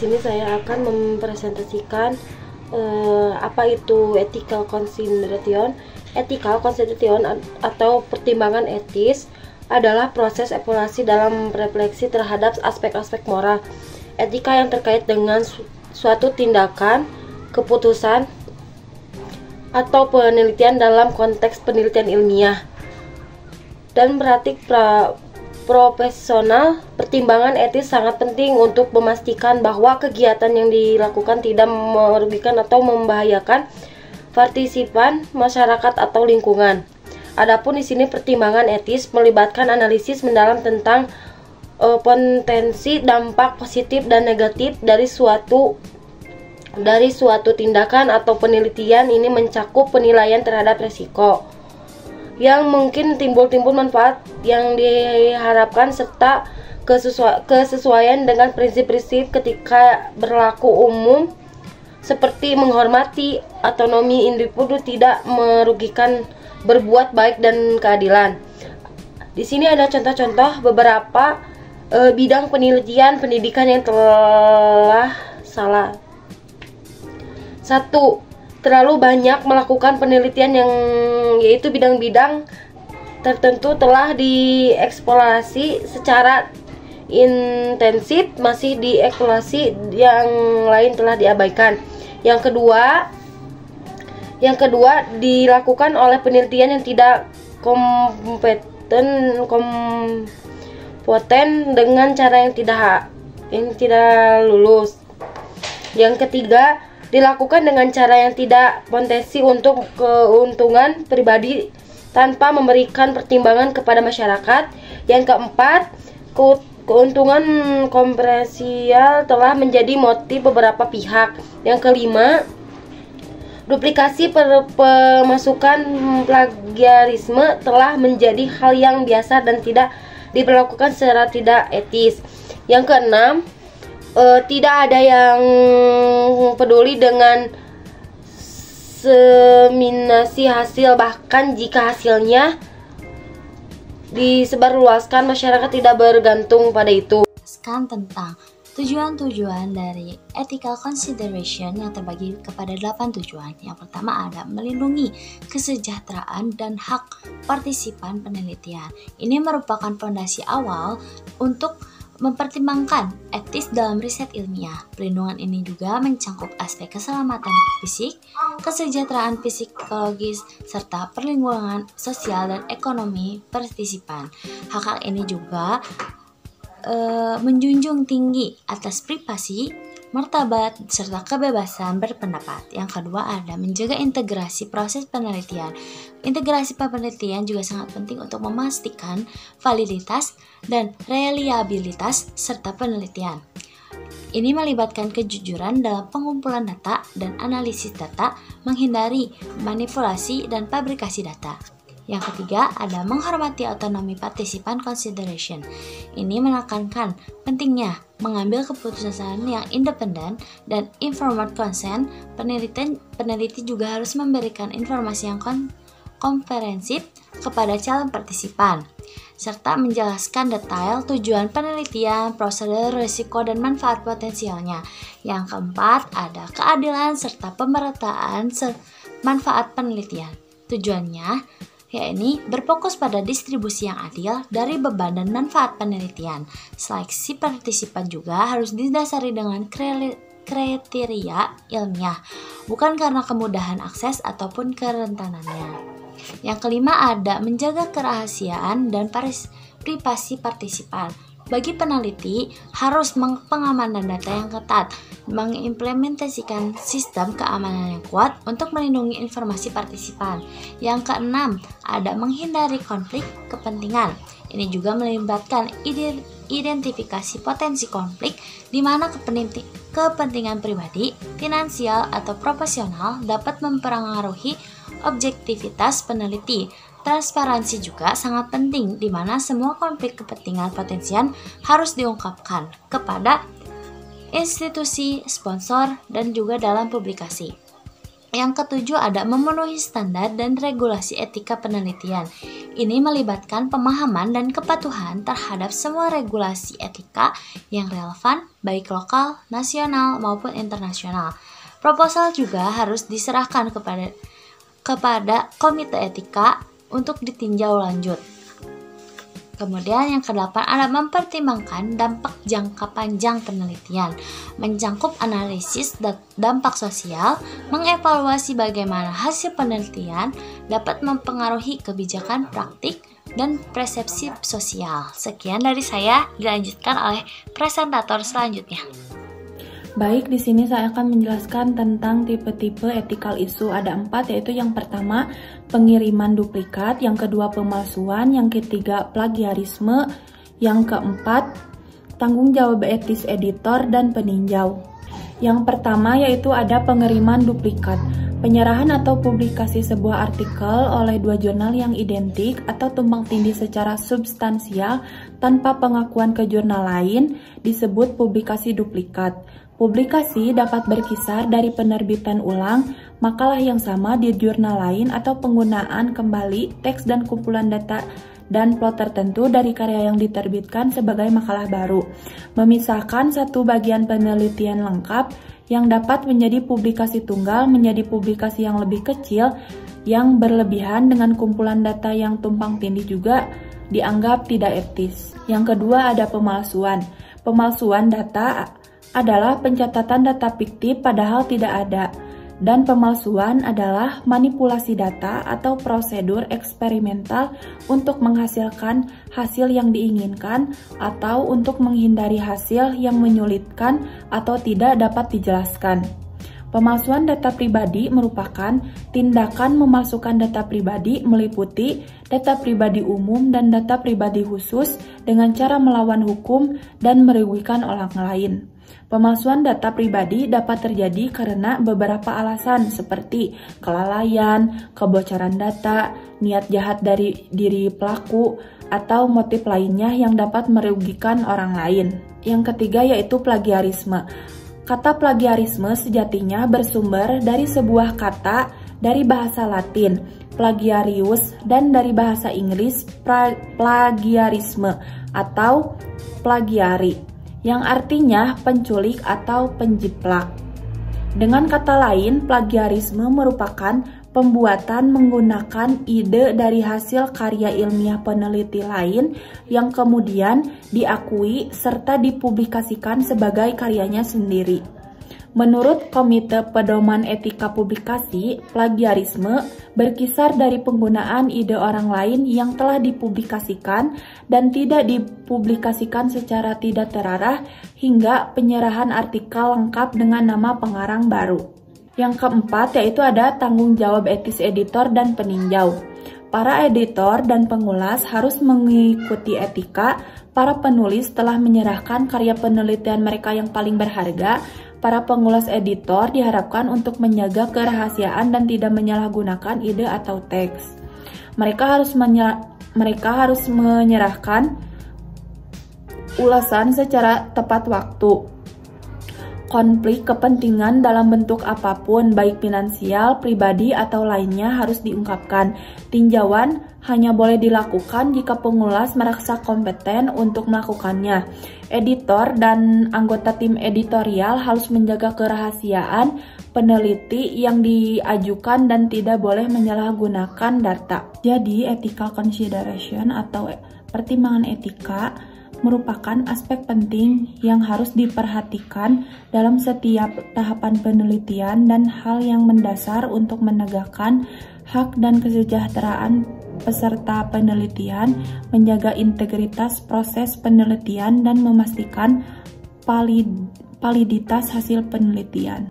sini saya akan mempresentasikan apa itu ethical consideration. Ethical consideration atau pertimbangan etis adalah proses evaluasi dalam refleksi terhadap aspek-aspek moral etika yang terkait dengan suatu tindakan, keputusan, atau penelitian dalam konteks penelitian ilmiah dan praktik profesional. Pertimbangan etis sangat penting untuk memastikan bahwa kegiatan yang dilakukan tidak merugikan atau membahayakan partisipan, masyarakat, atau lingkungan. Adapun di sini pertimbangan etis melibatkan analisis mendalam tentang potensi dampak positif dan negatif dari suatu tindakan atau penelitian. Ini mencakup penilaian terhadap resiko yang mungkin timbul manfaat yang diharapkan serta kesesuaian dengan prinsip-prinsip ketika berlaku umum seperti menghormati otonomi individu, tidak merugikan, berbuat baik, dan keadilan. Di sini ada contoh-contoh beberapa bidang pendidikan yang telah salah. 1. Terlalu banyak melakukan penelitian yaitu bidang-bidang tertentu telah dieksplorasi secara intensif, masih dieksplorasi yang lain telah diabaikan. Yang kedua, dilakukan oleh penelitian yang tidak kompeten dengan cara yang tidak lulus. Yang ketiga, dilakukan dengan cara yang tidak potensi untuk keuntungan pribadi tanpa memberikan pertimbangan kepada masyarakat. Yang keempat, keuntungan komersial telah menjadi motif beberapa pihak. Yang kelima, duplikasi pemasukan plagiarisme telah menjadi hal yang biasa dan tidak diberlakukan secara tidak etis. Yang keenam, tidak ada yang peduli dengan seminasi hasil, bahkan jika hasilnya disebarluaskan, masyarakat tidak bergantung pada itu. Tentang tujuan-tujuan dari ethical consideration yang terbagi kepada 8 tujuan. Yang pertama ada melindungi kesejahteraan dan hak partisipan penelitian. Ini merupakan fondasi awal untuk mempertimbangkan etis dalam riset ilmiah. Pelindungan ini juga mencakup aspek keselamatan fisik, kesejahteraan psikologis, serta perlindungan sosial dan ekonomi partisipan. Hak-hak ini juga menjunjung tinggi atas privasi, martabat, serta kebebasan berpendapat. Yang kedua ada menjaga integrasi proses penelitian. Integrasi penelitian juga sangat penting untuk memastikan validitas dan reliabilitas serta penelitian. Ini melibatkan kejujuran dalam pengumpulan data dan analisis data, menghindari manipulasi dan fabrikasi data. Yang ketiga ada menghormati otonomi partisipan consideration. Ini menekankan pentingnya mengambil keputusan yang independen dan informed consent. Peneliti juga harus memberikan informasi yang komprehensif kepada calon partisipan, serta menjelaskan detail tujuan penelitian, prosedur, risiko, dan manfaat potensialnya. Yang keempat ada keadilan serta pemerataan manfaat penelitian. Tujuannya yakni berfokus pada distribusi yang adil dari beban dan manfaat penelitian. Seleksi partisipan juga harus didasari dengan kriteria ilmiah, bukan karena kemudahan akses ataupun kerentanannya. Yang kelima ada menjaga kerahasiaan dan privasi partisipan. Bagi peneliti, harus pengamanan data yang ketat, mengimplementasikan sistem keamanan yang kuat untuk melindungi informasi partisipan. Yang keenam, ada menghindari konflik kepentingan. Ini juga melibatkan identifikasi potensi konflik di mana kepentingan pribadi, finansial, atau profesional dapat mempengaruhi objektivitas peneliti. Transparansi juga sangat penting di mana semua konflik kepentingan potensial harus diungkapkan kepada institusi, sponsor, dan juga dalam publikasi. Yang ketujuh ada memenuhi standar dan regulasi etika penelitian. Ini melibatkan pemahaman dan kepatuhan terhadap semua regulasi etika yang relevan, baik lokal, nasional, maupun internasional. Proposal juga harus diserahkan kepada komite etika untuk ditinjau lanjut. Kemudian yang ke-8 ada mempertimbangkan dampak jangka panjang penelitian, mencakup analisis dampak sosial, mengevaluasi bagaimana hasil penelitian dapat mempengaruhi kebijakan praktik dan persepsi sosial. Sekian dari saya, dilanjutkan oleh presentator selanjutnya. Baik, di sini saya akan menjelaskan tentang tipe-tipe ethical issue. Ada 4, yaitu yang pertama pengiriman duplikat, yang kedua pemalsuan, yang ketiga plagiarisme, yang keempat tanggung jawab etis editor dan peninjau. Yang pertama yaitu ada pengiriman duplikat. Penyerahan atau publikasi sebuah artikel oleh dua jurnal yang identik atau tumpang tindih secara substansial tanpa pengakuan ke jurnal lain disebut publikasi duplikat. Publikasi dapat berkisar dari penerbitan ulang makalah yang sama di jurnal lain atau penggunaan kembali teks dan kumpulan data dan plot tertentu dari karya yang diterbitkan sebagai makalah baru. Memisahkan satu bagian penelitian lengkap yang dapat menjadi publikasi tunggal menjadi publikasi yang lebih kecil yang berlebihan dengan kumpulan data yang tumpang tindih juga dianggap tidak etis. Yang kedua ada pemalsuan. Pemalsuan data adalah pencatatan data fiktif padahal tidak ada. Dan pemalsuan adalah manipulasi data atau prosedur eksperimental untuk menghasilkan hasil yang diinginkan atau untuk menghindari hasil yang menyulitkan atau tidak dapat dijelaskan. Pemalsuan data pribadi merupakan tindakan memasukkan data pribadi meliputi data pribadi umum dan data pribadi khusus dengan cara melawan hukum dan merugikan orang lain. Pemalsuan data pribadi dapat terjadi karena beberapa alasan seperti kelalaian, kebocoran data, niat jahat dari diri pelaku, atau motif lainnya yang dapat merugikan orang lain. Yang ketiga yaitu plagiarisme. Kata plagiarisme sejatinya bersumber dari sebuah kata dari bahasa Latin, plagiarius, dan dari bahasa Inggris, plagiarisme atau plagiari, yang artinya penculik atau penjiplak. Dengan kata lain, plagiarisme merupakan pembuatan menggunakan ide dari hasil karya ilmiah peneliti lain yang kemudian diakui serta dipublikasikan sebagai karyanya sendiri. Menurut Komite Pedoman Etika Publikasi, plagiarisme berkisar dari penggunaan ide orang lain yang telah dipublikasikan dan tidak dipublikasikan secara tidak terarah hingga penyerahan artikel lengkap dengan nama pengarang baru. Yang keempat yaitu ada tanggung jawab etis editor dan peninjau. Para editor dan pengulas harus mengikuti etika. Para penulis telah menyerahkan karya penelitian mereka yang paling berharga. Para pengulas editor diharapkan untuk menjaga kerahasiaan dan tidak menyalahgunakan ide atau teks. Mereka harus menyerahkan ulasan secara tepat waktu. Konflik kepentingan dalam bentuk apapun, baik finansial, pribadi, atau lainnya harus diungkapkan. Tinjauan hanya boleh dilakukan jika pengulas merasa kompeten untuk melakukannya. Editor dan anggota tim editorial harus menjaga kerahasiaan peneliti yang diajukan dan tidak boleh menyalahgunakan data. Jadi, ethical consideration atau pertimbangan etika merupakan aspek penting yang harus diperhatikan dalam setiap tahapan penelitian dan hal yang mendasar untuk menegakkan hak dan kesejahteraan peserta penelitian, menjaga integritas proses penelitian, dan memastikan validitas hasil penelitian.